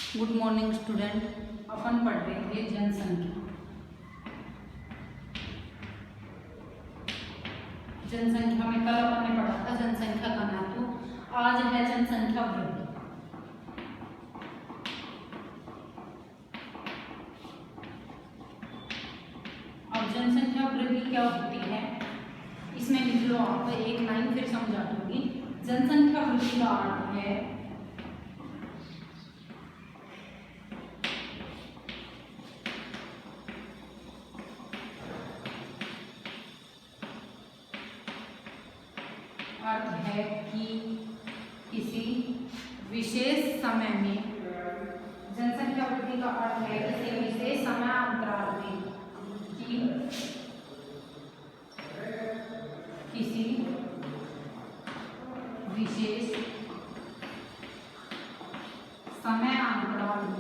Good morning student. अपन पढ़ रहे थे जनसंख्या। जनसंख्या में कल अपन ने पढ़ा था जनसंख्या का महत्व। आज है जनसंख्या वृद्धि। अब जनसंख्या वृद्धि क्या होती है इसमें लिख लो आप, एक लाइन फिर समझा दूंगी। जनसंख्या वृद्धि का अर्थ है कि किसी विशेष समय में, जनसंख्या वृद्धि का अर्थ है किसी विशेष समय अंतराल में कि किसी विशेष समय अंतराल में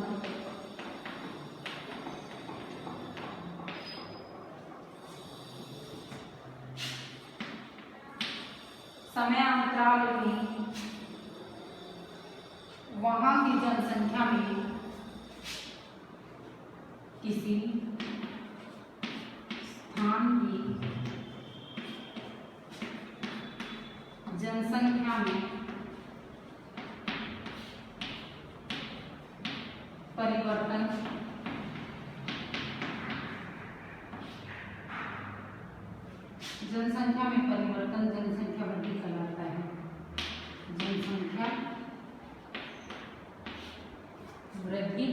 वहां की जनसंख्या में किसी स्थान की जनसंख्या में परिवर्तन जनसंख्या वृद्धि कहलाता है। जनसंख्या वृद्धि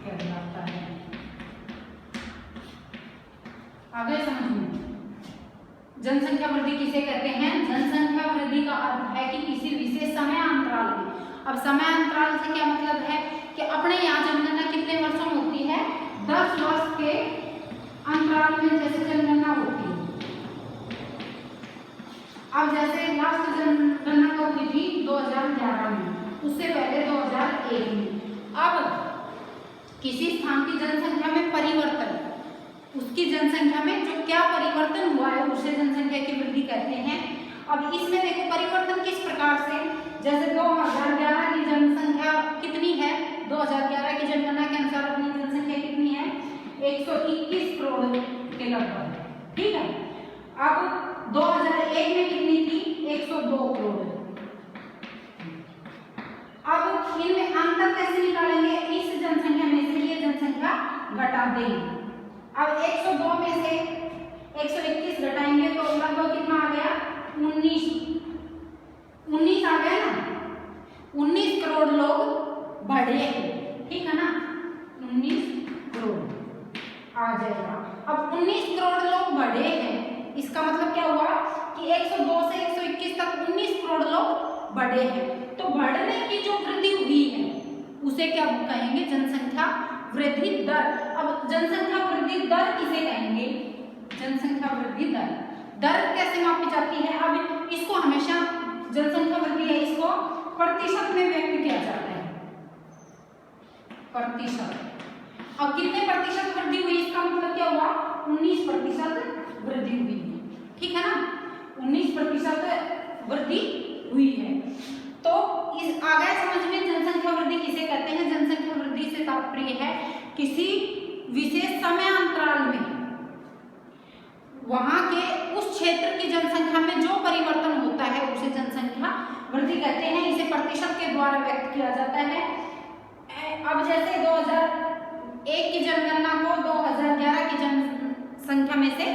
कहलाता है। आगे समझिए जनसंख्या वृद्धि किसे कहते हैं। जनसंख्या वृद्धि का अर्थ है कि किसी विशेष समय अंतराल में। अब समय अंतराल से क्या मतलब है कि अपने यहाँ जनगणना कितने वर्षों में होती है, 10 वर्ष के अंतराल में जैसे जनगणना होती है। अब जैसे लास्ट जनगणना कब हुई थी, 2011 में, उससे पहले 2001 में। अब किसी स्थान की जनसंख्या में परिवर्तन, उसकी जनसंख्या में जो क्या परिवर्तन हुआ है उसे जनसंख्या की वृद्धि कहते हैं। अब इसमें देखो परिवर्तन किस प्रकार से, जैसे 2011 की जनसंख्या कितनी है, 2011 की जनगणना के अनुसार अपनी जनसंख्या कितनी है, 121 करोड़ के लगभग, ठीक है। अब 2001 में कितनी थी, 102 करोड़। अब इनमें अंतर कैसे निकालेंगे, इस जनसंख्या में से ये जनसंख्या घटा देंगे। अब 102 में से 121 घटाएंगे तो लगभग कितना आ गया, 19 आ गया ना। 19 करोड़ लोग बढ़े हैं, ठीक है ना, 19 करोड़ आ जाएगा। अब 19 करोड़ लोग बढ़े हैं, इसका मतलब क्या हुआ कि 102 से 121 तक 19 करोड़ लोग बढ़े हैं। तो बढ़ने की जो वृद्धि हुई है उसे क्या कहेंगे, जनसंख्या वृद्धि दर। अब जनसंख्या वृद्धि दर किसे कहेंगे, जनसंख्या वृद्धि दर कैसे मापी जाती है। अब इसको हमेशा, जनसंख्या वृद्धि है, इसको प्रतिशत में व्यक्त किया जाता है, प्रतिशत। अब कितने प्रतिशत वृद्धि हुई, इसका मतलब क्या हुआ, 19% वृद्धि हुई है, ठीक है ना, 19% वृद्धि हुई है। तो इस आगे समझ में जनसंख्या वृद्धि किसे कहते हैं। जनसंख्या वृद्धि से तात्पर्य है किसी विशेष समय अंतराल में वहां के उस क्षेत्र की जनसंख्या में जो परिवर्तन होता है उसे जनसंख्या वृद्धि कहते हैं। इसे प्रतिशत के द्वारा व्यक्त किया जाता है। अब जैसे 2001 की जनगणना को 2011 की जनसंख्या में से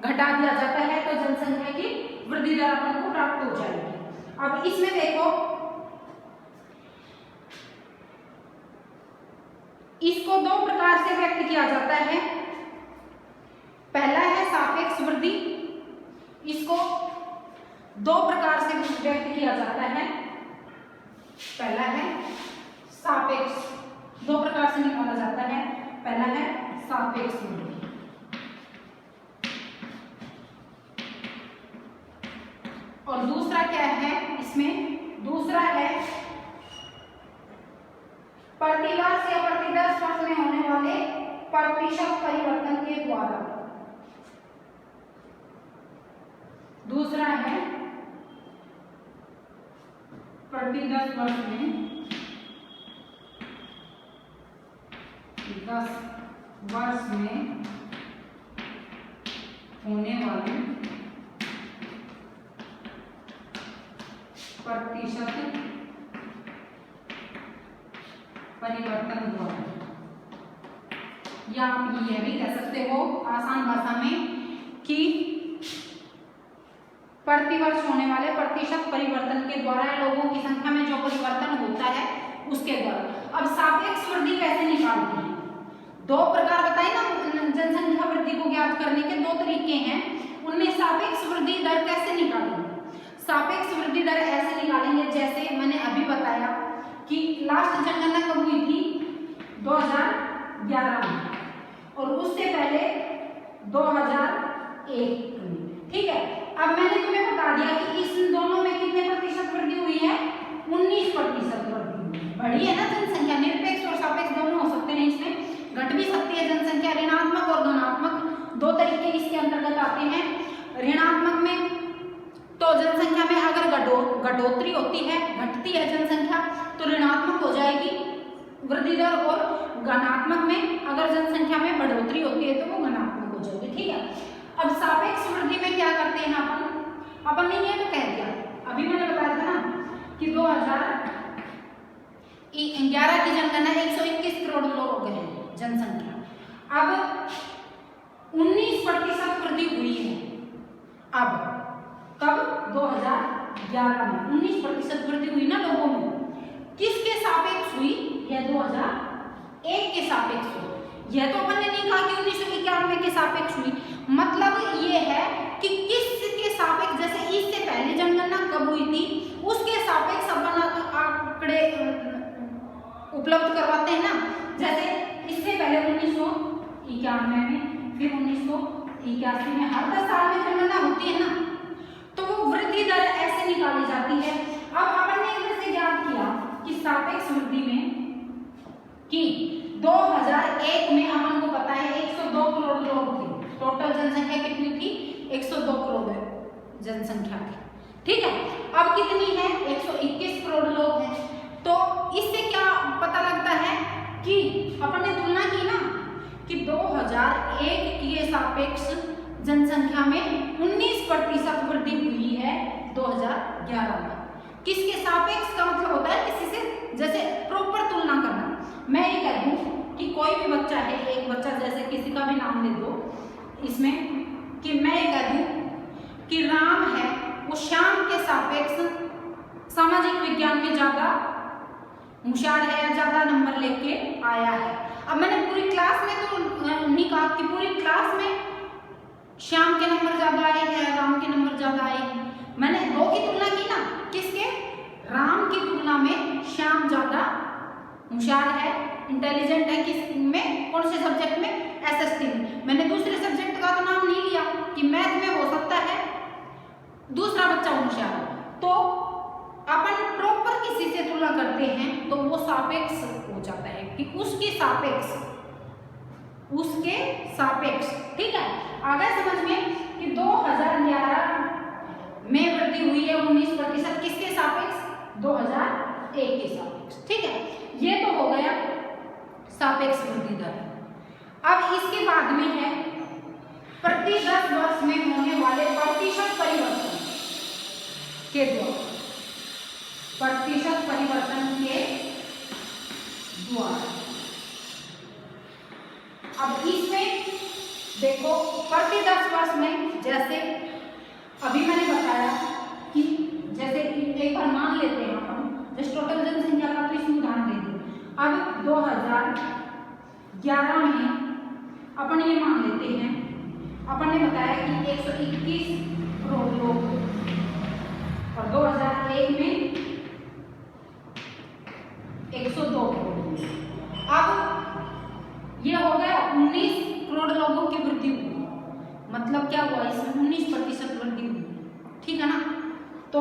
घटा दिया जाता है तो जनसंख्या की वृद्धि दर अपन को प्राप्त हो जाएगी। अब इसमें देखो, इसको दो प्रकार से व्यक्त किया जाता है। पहला है सापेक्ष वृद्धि, इसको दो प्रकार से व्यक्त किया जाता है। पहला है सापेक्ष, दो प्रकार से निकाला जाता है। पहला है सापेक्ष वृद्धि और दूसरा क्या है, इसमें दूसरा है प्रतिवर्ष या प्रति 10 वर्ष में होने वाले प्रतिशत परिवर्तन के द्वारा। दूसरा है प्रति 10 वर्ष में 10 वर्ष में होने वाले प्रतिशत परिवर्तन द्वारा, या आप ये भी कह सकते हो आसान भाषा में कि प्रतिवर्ष होने वाले प्रतिशत परिवर्तन के द्वारा लोगों की संख्या में जो परिवर्तन होता है उसके द्वारा। अब सापेक्ष वृद्धि कैसे निकालते हैं? दो प्रकार बताए ना जनसंख्या वृद्धि को ज्ञात करने के, दो तरीके हैं, उनमें सापेक्ष वृद्धि दर कैसे निकालेंगे? सापेक्ष वृद्धि दर ऐसे निकालेंगे जैसे मैंने अभी बताया कि लास्ट जनगणना कब हुई थी? 2011 में, और उससे पहले 2001 में। ठीक है, अब मैंने तुम्हें बता दिया कि इस दोनों में कितने प्रतिशत वृद्धि हुई है? 19% वृद्धि हुई है। बढ़ी है ना जनसंख्या। निरपेक्ष और सापेक्ष दोनों हो सकते हैं, इसमें घट भी सकती है जनसंख्या। ऋणात्मक और धनात्मक दो तरीके इसके अंतर्गत आते हैं। ऋणात्मक में तो जनसंख्या में अगर घटोतरी होती है, घटती है जनसंख्या, तो ऋणात्मक हो जाएगी वृद्धि दर, और धनात्मक में अगर जनसंख्या में बढ़ोतरी होती है तो वो धनात्मक हो जाएगी। ठीक है, अब सापेक्ष वृद्धि में क्या करते हैं अपन ने ये तो कह दिया, अभी मैंने बताया था ना कि 2011 की जनगणना 121 करोड़ लोग हैं जनसंख्या। अब 19% वृद्धि हुई है। अब कब? 2011 में 19% वृद्धि हुई ना लोगों में। किसके सापेक्ष हुई? यह 2001 के सापेक्ष हुई। यह तो अपन ने नहीं कहा कि 1991 के सापेक्ष हुई। मतलब ये है कि किसके सापेक्ष, जैसे इससे पहले जनगणना कब हुई थी उसके सापेक्ष अपन आंकड़े उपलब्ध करवाते हैं ना। जैसे इससे पहले 1991 में, फिर 1981 में, हर 10 साल में जनगणना होती है ना, तो वो वृद्धि दर ऐसे निकाली जाती है। अब अपन ने इधर से ज्ञात किया कि सापेक्ष वृद्धि में कि 2001 में अपन को पता है 102 करोड़ लोग थे। टोटल जनसंख्या कितनी थी? 102 करोड़ जनसंख्या थी। ठीक है, अब कितनी है? 121 करोड़ लोग हैं। तो इससे क्या पता लगता है कि अपन ने तुलना की ना कि 2001 के सापेक्ष जनसंख्या में 19% वृद्धि हुई है 2011 में। किसके सापेक्ष का मतलब होता है किसी से जैसे प्रॉपर तुलना करना। मैं ये कह दूं कि कोई भी बच्चा है, एक बच्चा जैसे किसी का भी नाम ले दो इसमें, कि मैं ये कह दूं कि राम है, वो श्याम के सापेक्ष सामाजिक विज्ञान में ज्यादा होशियार है या ज्यादा नंबर लेके आया है। अब मैंने पूरी क्लास में तो नहीं कहा कि पूरी क्लास में श्याम के नंबर ज्यादा आए हैं, राम के नंबर ज्यादा आए हैं। मैंने दो की तुलना की ना, किसके? राम की तुलना में श्याम ज्यादा होशियार है, इंटेलिजेंट है। किस में? कौन से सब्जेक्ट में? एसएसटी में। मैंने दूसरे सब्जेक्ट का तो नाम नहीं लिया कि मैथ में हो सकता है दूसरा बच्चा होशियार हो। तो अपन प्रॉपर किसी से तुलना करते हैं तो वो सापेक्ष हो जाता है कि उसके सापेक्ष। ठीक है, आ गया समझ में कि 2011 में वृद्धि हुई है 19%। किसके सापेक्ष? 2001 के सापेक्ष। ठीक है, ये तो हो गया सापेक्ष वृद्धि दर। अब इसके बाद में है प्रति 10 वर्ष में होने वाले प्रतिशत परिवर्तन के द्वारा। प्रतिशत परिवर्तन के द्वारा अब इसमें देखो प्रति 10 वर्ष में, जैसे अभी मैंने बताया कि जैसे एक बार मान लेते हैं अपन, जैसे टोटल जनसंख्या का तो इसमें उदाहरण दे दें। अब 2011 में अपन ये मान लेते हैं, अपन ने बताया कि 121 करोड़ लोग, और 2001 में 102 करोड़। अब ये हो गया 19 करोड़ लोगों की वृद्धि हुई। मतलब क्या हुआ? इसमें 19% वृद्धि हुई। ठीक है ना? तो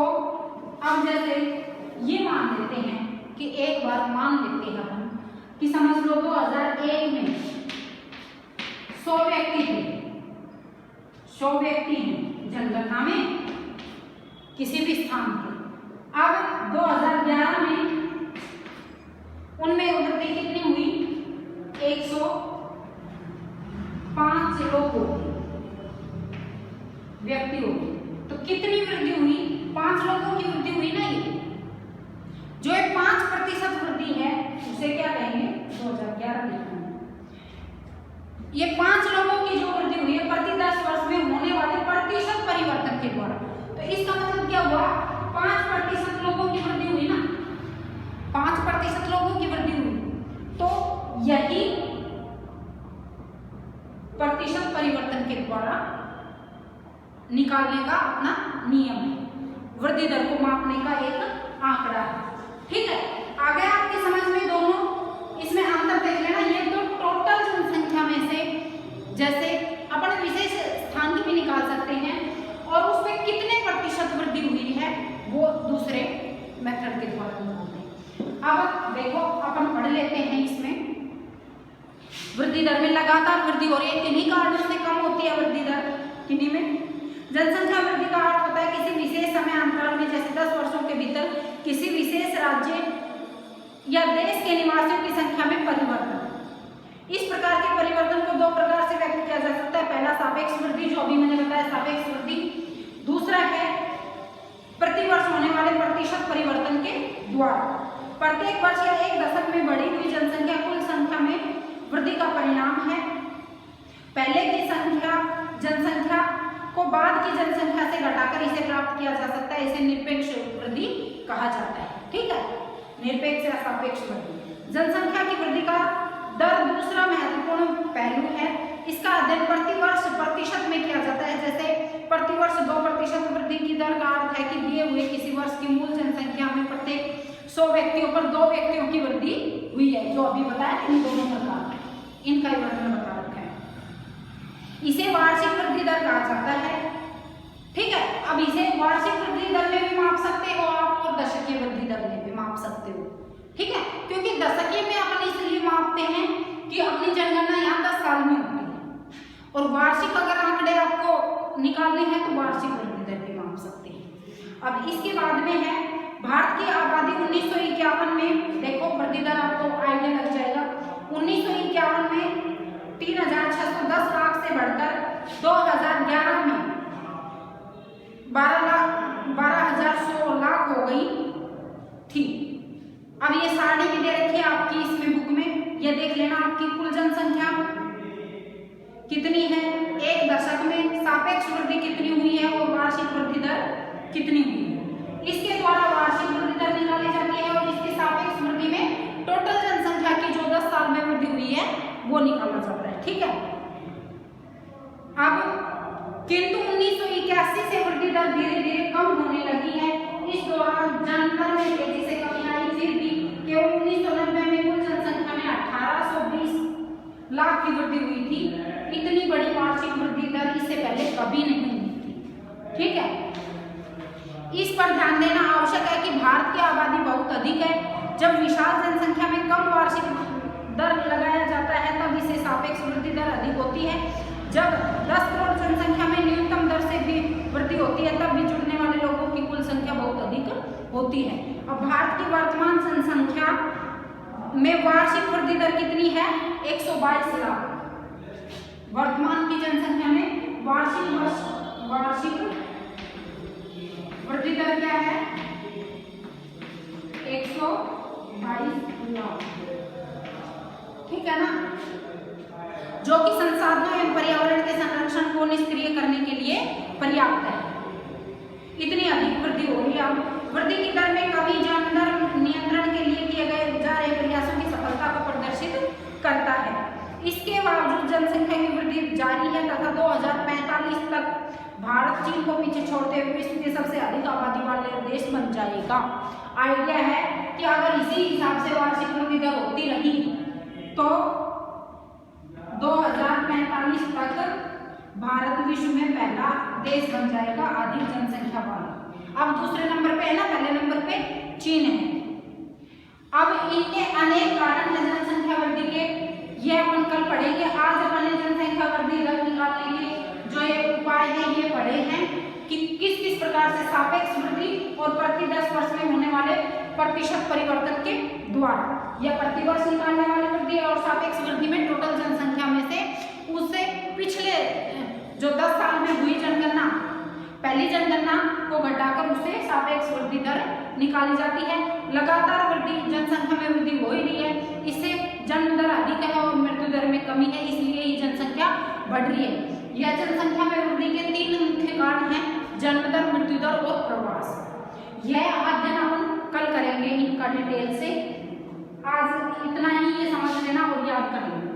अब जैसे ये मान लेते हैं कि एक बार मान लेते हैं हम कि समझ लो 2001 में 100 व्यक्ति थे, 100 व्यक्ति हैं जनगणना में किसी भी स्थान के। अब 2011 में उनमें वृद्धि कितनी हुई? 105 लोग हो गए, व्यक्ति हो गए। तो कितनी वृद्धि हुई? 5 लोगों की वृद्धि हुई ना। ये जो 5% वृद्धि है उसे क्या कहेंगे? 2011 लिखेंगे। ये 5 लोगों की जो वृद्धि हुई है प्रति 10 वर्ष में होने वाले प्रतिशत परिवर्तन के द्वारा। तो इसका मतलब क्या हुआ? 5% लोगों की वृद्धि हुई ना, 5% लोगों की वृद्धि हुई। तो यही प्रतिशत परिवर्तन के द्वारा निकालने का अपना नियम है, वृद्धि दर को मापने का एक आंकड़ा है। ठीक है, आ गया आपकी समझ में दोनों? इसमें अंतर देख लेना। ये तो टोटल जनसंख्या में से जैसे अपन विशेष स्थान की भी निकाल सकते हैं और उसमें कितने प्रतिशत वृद्धि हुई है वो दूसरे मेथड के द्वारा निकालते हैं। अब देखो अपन पढ़ लेते हैं। इसमें वृद्धि दर में लगातार वृद्धि हो रही है, किन्हीं कारणों से कम होती है वृद्धि दर, किन्हीं में। जनसंख्या वृद्धि का अर्थ होता है किसी विशेष समय अंतराल में, जैसे 10 वर्षों के भीतर किसी विशेष राज्य या देश के निवासियों की संख्या में परिवर्तन। इस प्रकार के परिवर्तन को 2 प्रकार से व्यक्त किया जा सकता है। पहला सापेक्ष वृद्धि, जो अभी मैंने बताया सापेक्ष वृद्धि। दूसरा है प्रतिवर्ष होने वाले प्रतिशत परिवर्तन के द्वारा। प्रत्येक वर्ष या एक दशक में बढ़ी हुई जनसंख्या कुल संख्या में वृद्धि का परिणाम है। पहले की जनसंख्या को बाद की जनसंख्या से घटाकर इसे प्राप्त किया जा सकता है। इसे निरपेक्ष वृद्धि कहा जाता है। ठीक है, निरपेक्ष या सापेक्ष वृद्धि। जनसंख्या की वृद्धि का दर दूसरा महत्वपूर्ण पहलू है। इसका अध्ययन प्रतिवर्ष प्रतिशत में किया जाता है। जैसे प्रतिवर्ष 2% वृद्धि की दर का अर्थ है कि दिए हुए किसी वर्ष की मूल जनसंख्या में प्रत्येक 100 व्यक्तियों पर 2 व्यक्तियों की वृद्धि हुई है, जो अभी बताया इन दोनों प्रकार, इनका वर्णन बता रखा है। इसे वार्षिक वृद्धि दर कहा जाता है। ठीक है, अब इसे वार्षिक वृद्धि दर में भी माप सकते हो आप और दशकीय वृद्धि दर में भी माप सकते हो। ठीक है, क्योंकि दशकीय में अपन इसलिए मापते हैं कि अपनी जनगणना यहाँ 10 साल में होती है, और वार्षिक अगर आंकड़े आपको निकालने हैं तो वार्षिक वृद्धि दर भी माप सकते हैं। अब इसके बाद में है भारत की आबादी 1951 में, देखो वृद्धि दर आपको आइडिया लग जाएगा। 1951 में 3,610 लाख से बढ़कर 2011 में 12,100 लाख हो गई थी। अब ये सारणी भी दे रखी है आपकी इसमें बुक में, ये देख लेना आपकी कुल जनसंख्या कितनी है, एक दशक में सापेक्ष वृद्धि कितनी हुई है और वार्षिक वृद्धि दर कितनी हुई है। इसके द्वारा वार्षिक वृद्धि दर निकाली जाती है और इसके सापेक्ष वृद्धि में टोटल जनसंख्या की जो 10 साल में वृद्धि हुई है वो निकाला जाता है। ठीक है, अब किंतु 1981 से वृद्धि दर धीरे धीरे कम होने लगी है। इस दौरान जनगणना में तेजी से कमी आई, फिर भी केवल 1990 में कुल जनसंख्या में 1820 लाख की वृद्धि हुई थी। इतनी बड़ी वार्षिक वृद्धि दर इससे पहले कभी नहीं हुई थी। ठीक है, इस पर ध्यान देना आवश्यक है कि भारत की आबादी बहुत अधिक है। जब विशाल जनसंख्या में कम वार्षिक दर लगाया जाता है तब इसे सापेक्ष वृद्धि दर अधिक होती है। जब 10 करोड़ जनसंख्या में न्यूनतम दर से भी वृद्धि होती है तब भी जुड़ने वाले लोगों की कुल संख्या बहुत अधिक होती है। अब भारत की वर्तमान जनसंख्या में वार्षिक वृद्धि दर कितनी है? 122 लाख। वर्तमान की जनसंख्या में वार्षिक वृद्धि दर क्या है? 122 लाख। ठीक है ना, जो कि संसाधनों एवं पर्यावरण के संरक्षण को निष्क्रिय करने के लिए पर्याप्त है। इतनी अधिक वृद्धि हो रही है। वृद्धि की दर में कमी जन्म दर नियंत्रण के लिए किए गए जा रहे प्रयासों की सफलता को प्रदर्शित करता है। इसके बावजूद जनसंख्या की वृद्धि जारी है तथा 2045 तक भारत चीन को पीछे छोड़ते हुए विश्व के सबसे अधिक आबादी वाले देश बन जाएगा। आइडिया है कि अगर इसी हिसाब से वार्षिक वृद्धि दर होती रही तो 2045 तक भारत विश्व में पहला देश बन जाएगा अधिक जनसंख्या वाला। अब दूसरे नंबर पे है ना, पहले नंबर पे चीन है। अब इनके अनेक कारण है जनसंख्या वृद्धि के, ये अपन कल पढ़ेंगे। आज अपन ने जनसंख्या वृद्धि दर निकालने के जो ये उपाय है ये पढ़े हैं कि किस किस प्रकार से सापेक्ष वृद्धि और प्रति 10 वर्ष में होने वाले प्रतिशत परिवर्तन के द्वारा। यह प्रति वर्ष निकालने वाली वृद्धि और सापेक्ष वृद्धि में टोटल जनसंख्या में से उससे पिछले जो 10 साल में हुई जनगणना, पहली जनगणना को घटाकर उसे सापेक्ष वृद्धि दर निकाली जाती है। लगातार वृद्धि जनसंख्या में वृद्धि हो ही रही है, इससे जन्म दर अधिक है और मृत्यु दर में कमी है, इसलिए ही जनसंख्या बढ़ रही है। यह जनसंख्या में वृद्धि के 3 मुख्य कारण हैं, जन्म दर, मृत्यु दर और प्रवास। यह अध्ययन अपन कल करेंगे इनका डिटेल से। आज इतना ही, ये समझ लेना और याद कर लेना।